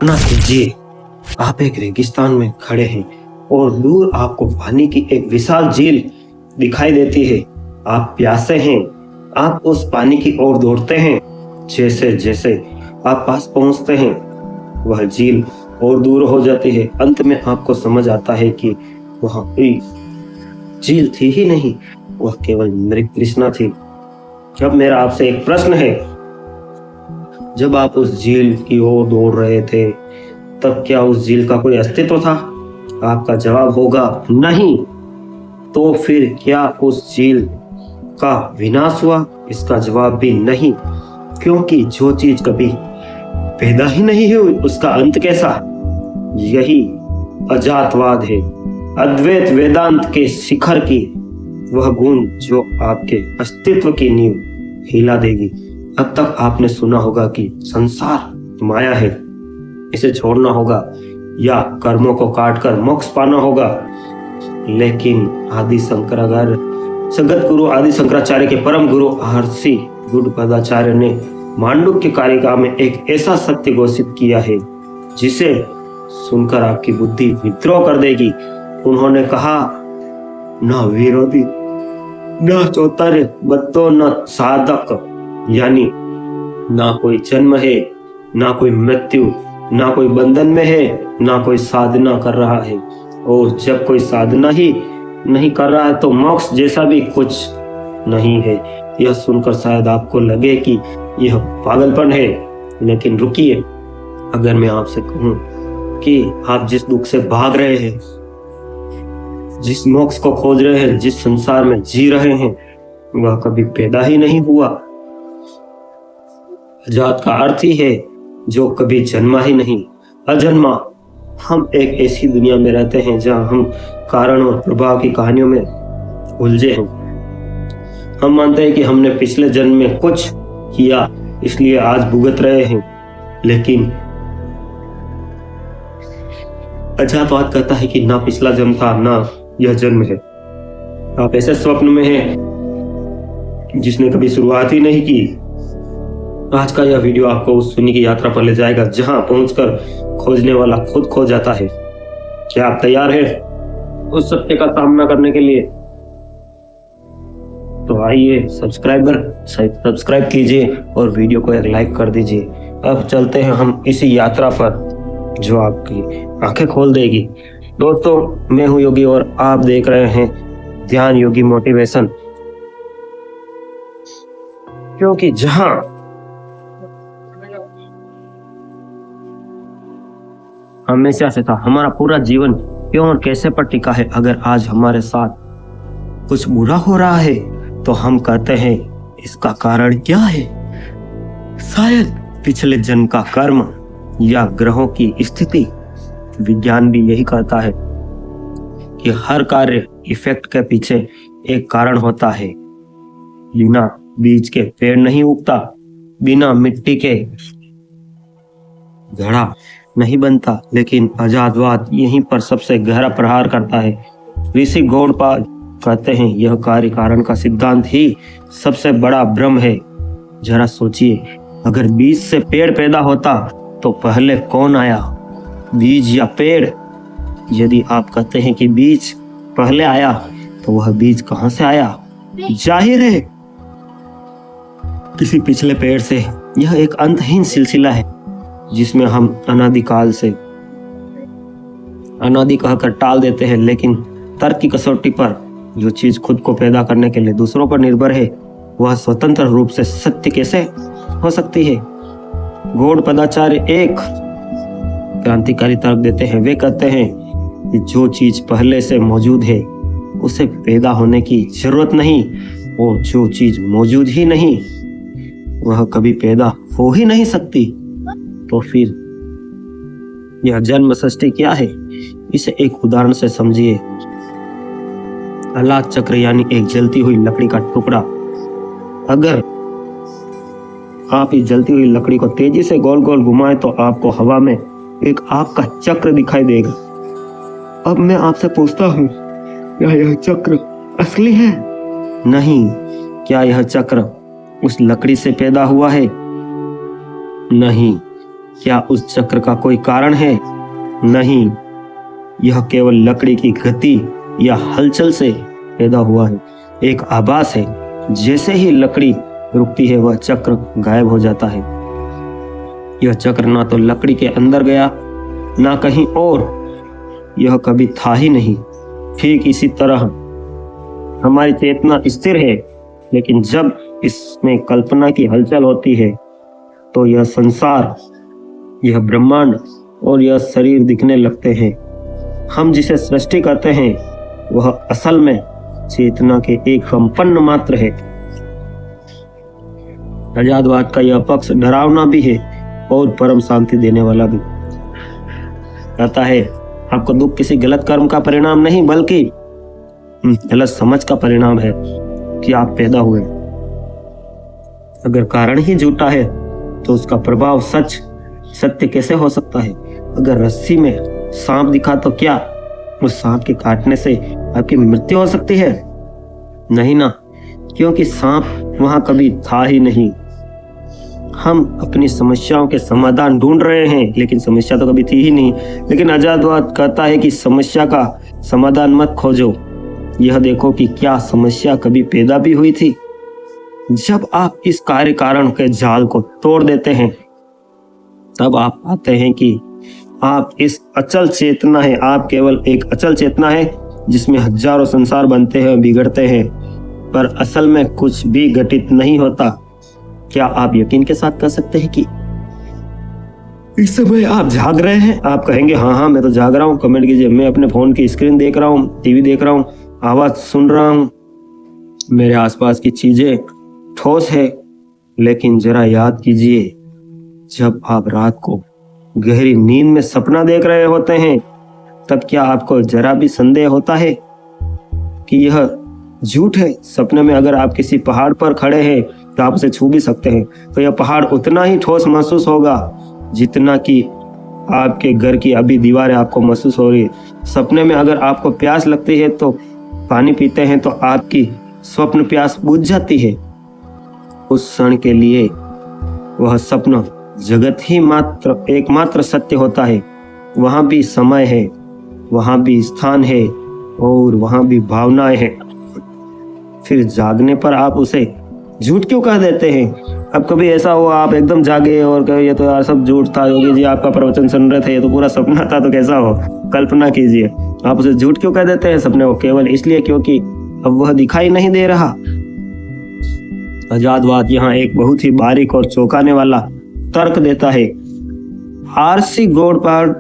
कल्पना कीजिए, आप एक रेगिस्तान में खड़े हैं और दूर आपको पानी की एक विशाल झील दिखाई देती है। आप प्यासे हैं, आप उस पानी की ओर दौड़ते हैं। जैसे जैसे आप पास पहुंचते हैं, वह झील और दूर हो जाती है। अंत में आपको समझ आता है कि वह कोई झील थी ही नहीं, वह केवल मृग तृष्णा थी। अब मेरा आपसे एक प्रश्न है, जब आप उस झील की ओर दौड़ रहे थे, तब क्या उस झील का कोई अस्तित्व था? आपका जवाब होगा नहीं। तो फिर क्या उस झील का विनाश हुआ? इसका जवाब भी नहीं, क्योंकि जो चीज कभी पैदा ही नहीं हुई, उसका अंत कैसा? यही अजातवाद है, अद्वैत वेदांत के शिखर की वह गूंज जो आपके अस्तित्व की नींव हिला देगी। अब तक आपने सुना होगा कि संसार माया है, इसे छोड़ना होगा या कर्मों को काटकर मोक्ष पाना होगा। लेकिन जगत गुरु आदि शंकराचार्य के परम गुरु महर्षि गौड़पादाचार्य ने मांडुक्य कारिका में एक ऐसा सत्य घोषित किया है जिसे सुनकर आपकी बुद्धि विद्रोह कर देगी। उन्होंने कहा, न विरोधी, न चौतर्य, बत्तो न साधक, यानी ना कोई जन्म है, ना कोई मृत्यु, ना कोई बंधन में है, ना कोई साधना कर रहा है। और जब कोई साधना ही नहीं कर रहा है तो मोक्ष जैसा भी कुछ नहीं है। यह सुनकर शायद आपको लगे कि यह पागलपन है, लेकिन रुकिए। अगर मैं आपसे कहूं कि आप जिस दुख से भाग रहे हैं, जिस मोक्ष को खोज रहे हैं, जिस संसार में जी रहे हैं, वह कभी पैदा ही नहीं हुआ। अजात का अर्थ ही है जो कभी जन्मा ही नहीं, अजन्मा। हम एक ऐसी दुनिया में रहते हैं जहां हम कारण और प्रभाव की कहानियों में उलझे हैं। हम मानते हैं कि हमने पिछले जन्म में कुछ किया, इसलिए आज भुगत रहे हैं। लेकिन अजातवाद कहता है कि ना पिछला जन्म था, ना यह जन्म है। आप ऐसे स्वप्न में हैं जिसने कभी शुरुआत ही नहीं की। आज का यह वीडियो आपको उस शून्य की यात्रा पर ले जाएगा जहां पहुंचकर खोजने वाला खुद खो जाता है। क्या आप तैयार हैं उस सत्य का सामना करने के लिए? तो आइए, सब्सक्राइब कीजिए और वीडियो को एक लाइक कर दीजिए। अब चलते हैं हम इसी यात्रा पर जो आपकी आंखें खोल देगी। दोस्तों, मैं हूं योगी और आप देख रहे हैं ध्यान योगी मोटिवेशन। क्योंकि जहां हमेशा से था, हमारा पूरा जीवन क्यों और कैसे पर टिका है। अगर आज हमारे साथ कुछ बुरा हो रहा है तो हम कहते हैं इसका कारण क्या है? शायद पिछले जन्म का कर्म या ग्रहों की स्थिति। विज्ञान भी यही कहता है कि हर कार्य इफेक्ट के पीछे एक कारण होता है। बिना बीज के पेड़ नहीं उगता, बिना मिट्टी के घड़ा नहीं बनता। लेकिन अजातवाद यहीं पर सबसे गहरा प्रहार करता है। ऋषि गौड़पाद कहते हैं यह कार्य कारण का सिद्धांत ही सबसे बड़ा भ्रम है। जरा सोचिए, अगर बीज से पेड़ पैदा होता तो पहले कौन आया, बीज या पेड़? यदि आप कहते हैं कि बीज पहले आया तो वह बीज कहां से आया? जाहिर है किसी पिछले पेड़ से। यह एक अंतहीन सिलसिला है जिसमें हम अनादिकाल से अनादि कहकर टाल देते हैं। लेकिन तर्क की कसौटी पर जो चीज खुद को पैदा करने के लिए दूसरों पर निर्भर है, वह स्वतंत्र रूप से सत्य कैसे हो सकती है? गौड़पादाचार्य एक क्रांतिकारी तर्क देते हैं। वे कहते हैं कि जो चीज पहले से मौजूद है उसे पैदा होने की जरूरत नहीं, और जो चीज मौजूद ही नहीं वह कभी पैदा हो ही नहीं सकती। तो फिर यह जन्म सृष्टि क्या है? इसे एक उदाहरण से समझिए। अलाद चक्र यानी एक जलती हुई लकड़ी का टुकड़ा। अगर आप इस जलती हुई लकड़ी को तेजी से गोल गोल घुमाएं तो आपको हवा में एक आग का चक्र दिखाई देगा। अब मैं आपसे पूछता हूँ, क्या यह चक्र असली है? नहीं। क्या यह चक्र उस लकड़ी से पैदा हुआ है? नहीं। क्या उस चक्र का कोई कारण है? नहीं, यह केवल लकड़ी की गति या हलचल से पैदा हुआ है, एक आभास है। जैसे ही लकड़ी रुकती है वह चक्र गायब हो जाता है। यह चक्र ना तो लकड़ी के अंदर गया ना कहीं और, यह कभी था ही नहीं। ठीक इसी तरह हमारी चेतना स्थिर है, लेकिन जब इसमें कल्पना की हलचल होती है तो यह संसार, यह ब्रह्मांड और यह शरीर दिखने लगते हैं। हम जिसे सृष्टि करते हैं वह असल में चेतना के एक कंपन मात्र है। आजादवाद का यह पक्ष डरावना भी है और परम शांति देने वाला भी। कहता है आपको दुख किसी गलत कर्म का परिणाम नहीं बल्कि गलत समझ का परिणाम है कि आप पैदा हुए। अगर कारण ही झूठा है तो उसका प्रभाव सत्य कैसे हो सकता है? अगर रस्सी में सांप दिखा तो क्या उस सांप के काटने से आपकी मृत्यु हो सकती है? नहीं ना, क्योंकि सांप वहां कभी था ही नहीं। हम अपनी समस्याओं के समाधान ढूंढ रहे हैं, लेकिन समस्या तो कभी थी ही नहीं। लेकिन आजादवाद कहता है कि समस्या का समाधान मत खोजो, यह देखो कि क्या समस्या कभी पैदा भी हुई थी। जब आप इस कार्य कारण के जाल को तोड़ देते हैं तब आप पाते हैं कि आप इस अचल चेतना है, आप केवल एक अचल चेतना है जिसमें हजारों संसार बनते हैं, बिगड़ते हैं, पर असल में कुछ भी घटित नहीं होता। क्या आप यकीन के साथ कह सकते हैं कि इस समय आप जाग रहे हैं? आप कहेंगे हाँ मैं तो जाग रहा हूँ। कमेंट कीजिए। मैं अपने फोन की स्क्रीन देख रहा हूँ, टीवी देख रहा हूँ, आवाज सुन रहा हूँ, मेरे आसपास की चीजें ठोस है। लेकिन जरा याद कीजिए, जब आप रात को गहरी नींद में सपना देख रहे होते हैं तब क्या आपको जरा भी संदेह होता है कि यह झूठ है? सपने में अगर आप किसी पहाड़ पर खड़े हैं तो आप उसे छू भी सकते हैं, तो यह पहाड़ उतना ही ठोस महसूस होगा जितना कि आपके घर की अभी दीवारें आपको महसूस हो रही है। सपने में अगर आपको प्यास लगती है तो पानी पीते हैं तो आपकी स्वप्न प्यास बुझ जाती है। उस क्षण के लिए वह सपना जगत ही एकमात्र सत्य होता है। वहां भी समय है, वहां भी स्थान है और वहां भी भावनाएं हैं। फिर जागने पर आप उसे झूठ क्यों कह देते हैं? अब कभी ऐसा हुआ आप एकदम जागे और कहे ये तो यार सब झूठ था, योगी जी आपका प्रवचन सुन रहे थे, ये तो पूरा सपना था, तो कैसा हो? कल्पना कीजिए, आप उसे झूठ क्यों कह देते हैं सपने को? केवल इसलिए क्योंकि अब वह दिखाई नहीं दे रहा। आजादवाद यहाँ एक बहुत ही बारीक और चौंकाने वाला तर्क देता है। आरसी गौड़पाद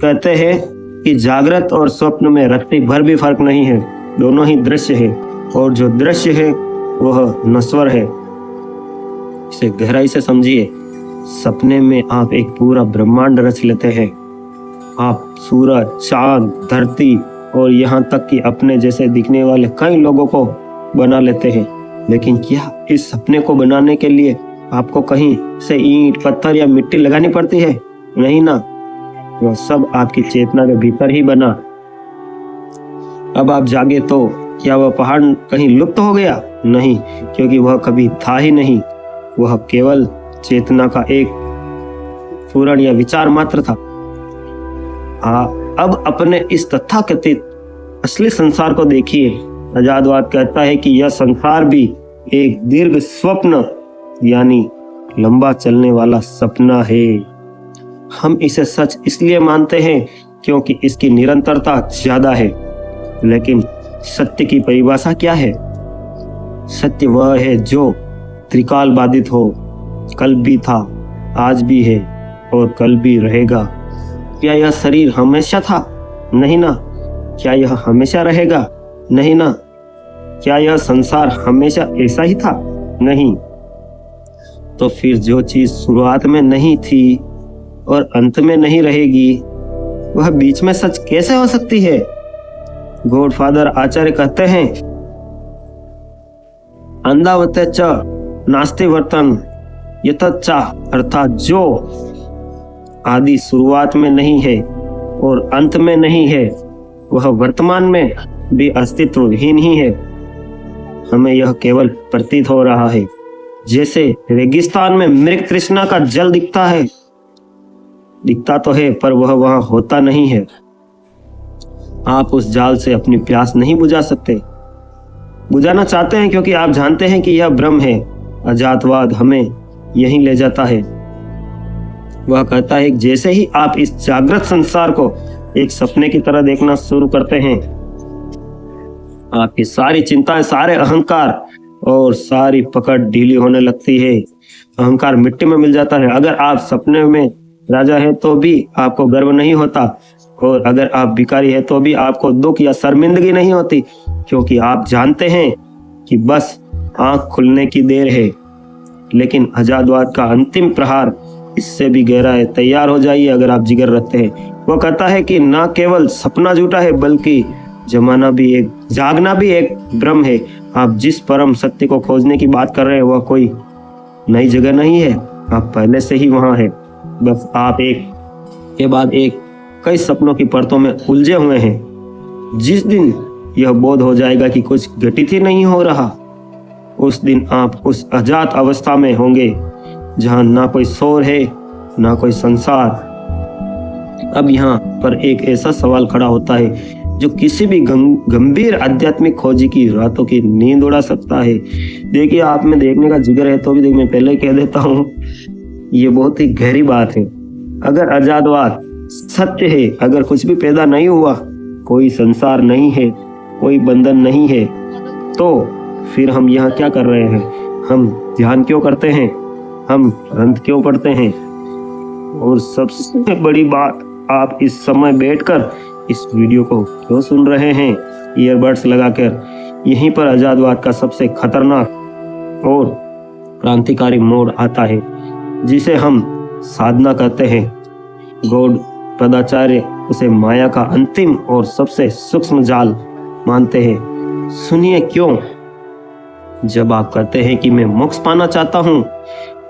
कहते हैं कि जागृत और स्वप्न में रत्ती भर भी फर्क नहीं है, दोनों ही दृश्य है और जो दृश्य है वह नश्वर है। इसे गहराई से समझिए। सपने में आप एक पूरा ब्रह्मांड रच लेते हैं। आप सूरज, चांद, धरती और यहाँ तक कि अपने जैसे दिखने वाले कई लोगों को बना लेते हैं। लेकिन क्या इस सपने को बनाने के लिए आपको कहीं से ईंट, पत्थर या मिट्टी लगानी पड़ती है? नहीं ना, वह सब आपकी चेतना के भीतर ही बना। अब आप जागे तो क्या वह पहाड़ कहीं लुप्त हो गया? नहीं, क्योंकि वह कभी था ही नहीं। वह केवल चेतना का एक पूर्ण या विचार मात्र था। अब अपने इस तथाकथित असली संसार को देखिए। आजादवाद कहता है कि यह संसार भी एक दीर्घ स्वप्न यानी लंबा चलने वाला सपना है। हम इसे सच इसलिए मानते हैं क्योंकि इसकी निरंतरता ज्यादा है। लेकिन सत्य की परिभाषा क्या है? सत्य वह है जो त्रिकाल बाधित हो, कल भी था, आज भी है और कल भी रहेगा। क्या यह शरीर हमेशा था? नहीं ना। क्या यह हमेशा रहेगा? नहीं ना। क्या यह संसार हमेशा ऐसा ही था? नहीं। तो फिर जो चीज शुरुआत में नहीं थी और अंत में नहीं रहेगी, वह बीच में सच कैसे हो सकती है? गॉडफादर आचार्य कहते हैं, अंधावते च नास्ति वर्तन यतच्चा, अर्थात जो आदि शुरुआत में नहीं है और अंत में नहीं है वह वर्तमान में भी अस्तित्वहीन ही है। हमें यह केवल प्रतीत हो रहा है, जैसे रेगिस्तान में मृग तृष्णा का जल दिखता है। दिखता तो है पर वह वहां होता नहीं है। आप उस जाल से अपनी प्यास नहीं बुझा सकते। बुझाना चाहते हैं क्योंकि आप जानते हैं कि यह भ्रम है। अजातवाद हमें यहीं ले जाता है। वह कहता है कि जैसे ही आप इस जागृत संसार को एक सपने की तरह देखना शुरू करते हैं, आपकी सारी चिंताएं, सारे अहंकार और सारी पकड़ ढीली होने लगती है। अहंकार मिट्टी में मिल जाता है। अगर आप सपने में राजा है तो भी आपको गर्व नहीं होता, और अगर आप भिखारी है तो भी आपको दुख या शर्मिंदगी नहीं होती, क्योंकि आप जानते हैं कि बस आंख खुलने की देर है। लेकिन आजादवाद का अंतिम प्रहार इससे भी गहरा है। तैयार हो जाइए अगर आप जिगर रखते हैं। वो कहता है कि ना केवल सपना झूठा है बल्कि जागना भी एक भ्रम है। आप जिस परम सत्य को खोजने की बात कर रहे हैं वह कोई नई जगह नहीं है, आप पहले से ही वहां है। बस आप एक के बाद एक कई सपनों की परतों में उलझे हुए हैं। जिस दिन यह बोध हो जाएगा कि कुछ घटित ही नहीं हो रहा, उस दिन आप उस अजात अवस्था में होंगे जहां ना कोई शोर है ना कोई संसार। अब यहाँ पर एक ऐसा सवाल खड़ा होता है जो किसी भी गंभीर आध्यात्मिक खोजी की रातों की नींद उड़ा सकता है। देखिए, आप में देखने का जिगर है तो भी मैं पहले कह देता हूँ, ये बहुत ही गहरी बात है। अगर आजादवाद सत्य है, अगर कुछ भी पैदा नहीं हुआ, कोई संसार नहीं है, कोई बंधन नहीं है, तो फिर हम यहाँ क्या कर रहे हैं? हम ध्यान क्यों करते हैं? हम ग्रंथ क्यों पढ़ते हैं? और सबसे बड़ी बात, आप इस समय बैठकर इस वीडियो को क्यों सुन रहे हैं ईयरबड्स लगाकर? यहीं पर आजादवाद का सबसे खतरनाक और क्रांतिकारी मोड़ आता है, जिसे हम साधना कहते हैं। गौड़ पदाचार्य उसे माया का अंतिम और सबसे सूक्ष्म जाल मानते हैं। सुनिए क्यों। जब आप कहते हैं कि मैं मोक्ष पाना चाहता हूं,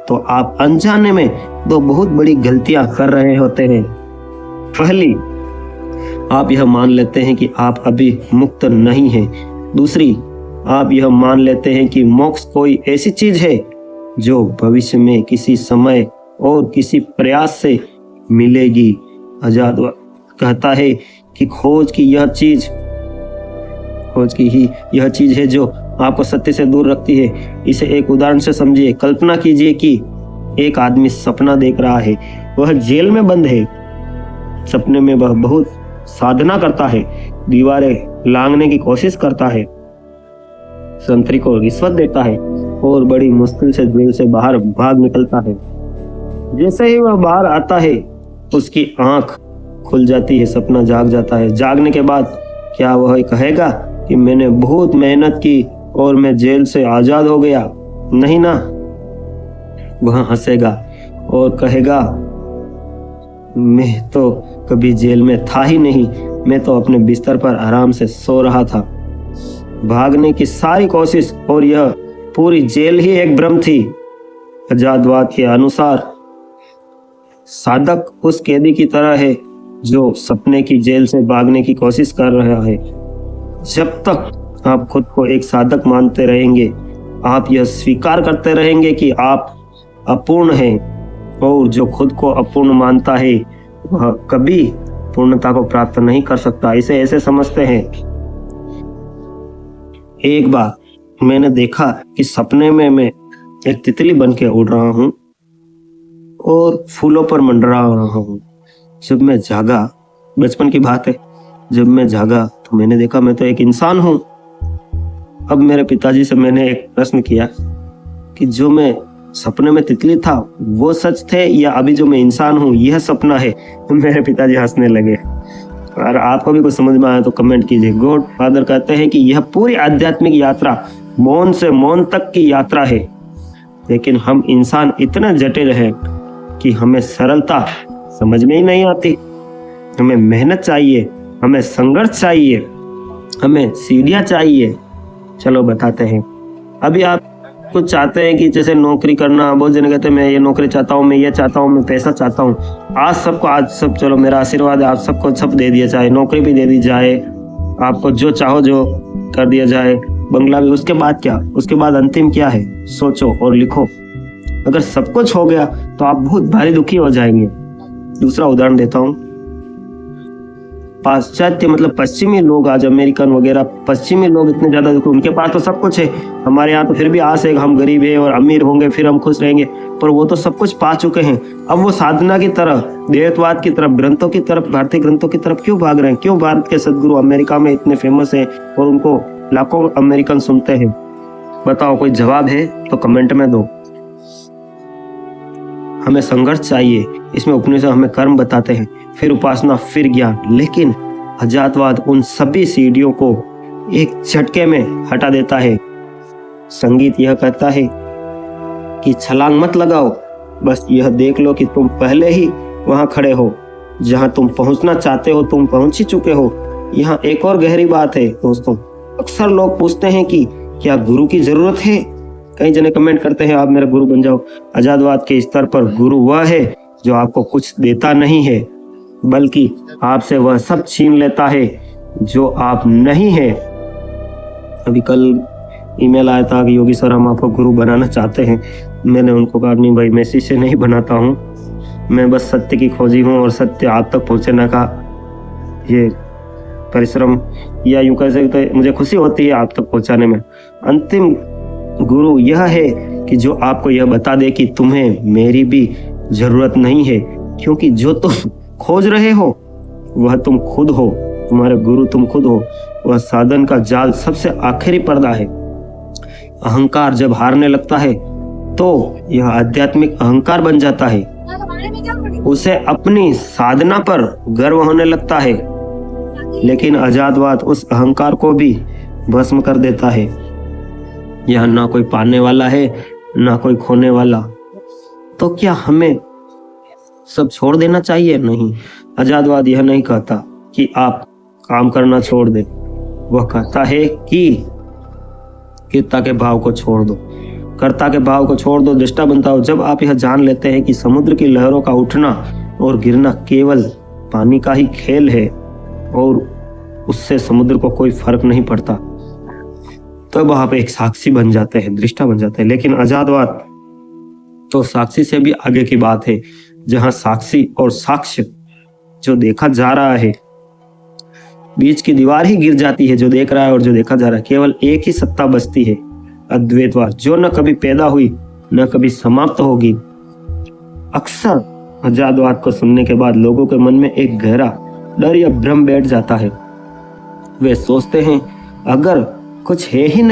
तो आप अनजाने में दो बहुत बड़ी गलतियां कर रहे होते हैं। पहली, आप यह मान लेते हैं कि आप अभी मुक्त नहीं हैं। दूसरी, आप यह मान लेते हैं कि मोक्ष कोई ऐसी चीज है जो भविष्य में किसी समय और किसी प्रयास से मिलेगी। आजादवाद कहता है कि खोज की ही यह चीज है जो आपको सत्य से दूर रखती है। इसे एक उदाहरण से समझिए। कल्पना कीजिए कि एक आदमी सपना देख रहा है। वह जेल में बंद है। सपने में वह बहुत साधना करता है, दीवारें लांघने की कोशिश करता है, संतरी को रिश्वत देता है और बड़ी मुश्किल से जेल से बाहर भाग निकलता है। जैसे ही वह बाहर आता है, उसकी आंख खुल जाती है, सपना जाग जाता है। जागने के बाद क्या वह कहेगा कि मैंने बहुत मेहनत की और मैं जेल से आजाद हो गया? नहीं ना। वह हंसेगा और कहेगा, मैं तो कभी जेल में था ही नहीं, मैं तो अपने बिस्तर पर आराम से सो रहा था। भागने की सारी कोशिश और यह पूरी जेल ही एक भ्रम थी। आजादवाद के अनुसार साधक उस कैदी की तरह है जो सपने की जेल से भागने की कोशिश कर रहा है। जब तक आप खुद को एक साधक मानते रहेंगे, आप यह स्वीकार करते रहेंगे कि आप अपूर्ण हैं, और जो खुद को अपूर्ण मानता है वह कभी पूर्णता को प्राप्त नहीं कर सकता। इसे ऐसे समझते हैं। एक बार मैंने देखा कि सपने में मैं एक तितली बन के उड़ रहा हूँ और फूलों पर मंडरा रहा हूँ। जब मैं जागा, बचपन की बात है, जब मैं जागा तो मैंने देखा मैं तो एक इंसान हूँ। अब मेरे पिताजी से मैंने एक प्रश्न किया कि जो मैं सपने में तितली था वो सच थे या अभी जो मैं इंसान हूँ यह सपना है? तो मेरे पिताजी हंसने लगे। और आपको भी कुछ समझ में आया तो कमेंट कीजिए। गॉड फादर कहते हैं कि यह पूरी आध्यात्मिक यात्रा मौन से मौन तक की यात्रा है, लेकिन हम इंसान इतने जटिल हैं कि हमें सरलता समझ में ही नहीं आती। हमें मेहनत चाहिए, हमें संघर्ष चाहिए, हमें सीढ़ियाँ चाहिए। चलो बताते हैं। अभी आप कुछ चाहते हैं कि जैसे नौकरी करना, बहुत जन कहते हैं मैं ये नौकरी चाहता हूँ, मैं ये चाहता हूँ, मैं पैसा चाहता हूँ। आज सब चलो मेरा आशीर्वाद है, आप सबको सब दे दिया जाए, नौकरी भी दे दी जाए, आपको जो चाहो जो कर दिया जाए, बंगला भी। उसके बाद क्या? उसके बाद अंतिम क्या है? सोचो और लिखो। अगर सब कुछ हो गया तो आप बहुत भारी दुखी हो जाएंगे। दूसरा उदाहरण देता हूँ। पाश्चात्य मतलब पश्चिमी लोग, आज अमेरिकन वगैरह पश्चिमी लोग इतने ज्यादा, उनके पास तो सब कुछ है। हमारे यहाँ तो फिर भी आस है, हम गरीब है और अमीर होंगे फिर हम खुश रहेंगे, पर वो तो सब कुछ पा चुके हैं। अब वो साधना की तरफ, देवत्ववाद की तरफ, ग्रंथों की तरफ, भारतीय ग्रंथों की तरफ क्यों भाग रहे हैं? क्यों भारत के सदगुरु अमेरिका में इतने फेमस है और उनको लाखों अमेरिकन सुनते हैं? बताओ, कोई जवाब है तो कमेंट में दो। हमें संघर्ष चाहिए, इसमें उपनिषद हमें कर्म बताते हैं, फिर उपासना, फिर ज्ञान। लेकिन अजातवाद उन सभी सीढ़ियों को एक झटके में हटा देता है। संगीत यह कहता है कि छलांग मत लगाओ, बस यह देख लो कि तुम पहले ही वहां खड़े हो, जहां तुम पहुंचना चाहते हो तुम पहुंच ही चुके हो। यहाँ एक और गहरी बात है दोस्तों, अक्सर लोग पूछते हैं कि क्या गुरु की जरूरत है? कई जने कमेंट करते हैं आप मेरा गुरु बन जाओ। आजादवाद के स्तर पर गुरु वह है जो आपको कुछ देता नहीं है, बल्कि आपसे वह सब छीन लेता है जो आप नहीं है। अभी कल ईमेल आया था कि योगी सर हम आपको गुरु बनाना चाहते हैं। मैंने उनको कहा नहीं भाई, मैं शिष्य नहीं बनाता हूँ, मैं बस सत्य की खोजी हूँ और सत्य आप तक पहुँचने का ये परिश्रम, या यूं कह सकते मुझे खुशी होती है आप तक पहुँचाने में। अंतिम गुरु यह है कि जो आपको यह बता दे कि तुम्हें मेरी भी जरूरत नहीं है, क्योंकि जो तुम खोज रहे हो वह तुम खुद हो, तुम्हारे गुरु तुम खुद हो। वह साधन का जाल सबसे आखिरी पर्दा है। अहंकार जब हारने लगता है तो यह आध्यात्मिक अहंकार बन जाता है, उसे अपनी साधना पर गर्व होने लगता है। लेकिन आजादवाद उस अहंकार को भी भस्म कर देता है। यहाँ ना कोई पाने वाला है ना कोई खोने वाला। तो क्या हमें सब छोड़ देना चाहिए? नहीं, आजादवाद यह नहीं कहता कि आप काम करना छोड़ दे, वह कहता है कि कर्ता के भाव को छोड़ दो, कर्ता के भाव को छोड़ दो, दृष्टा बनता हो। जब आप यह जान लेते हैं कि समुद्र की लहरों का उठना और गिरना केवल पानी का ही खेल है और उससे समुद्र को कोई फर्क नहीं पड़ता, तब आप एक साक्षी बन जाते हैं, दृष्टा बन जाते हैं। लेकिन आजादवाद तो साक्षी से भी आगे की बात है, जहां साक्षी और साक्ष्य जो देखा जा रहा है, बीच की दीवार ही गिर जाती है, जो देख रहा है और जो देखा जा रहा है। केवल एक ही सत्ता बचती है, अद्वैतवाद, जो न कभी पैदा हुई न कभी समाप्त होगी। अक्सर आजादवाद को सुनने के बाद लोगों के मन में एक गहरा डर या भ्रम बैठ जाता है। वे सोचते हैं अगर कुछ है ही नहीं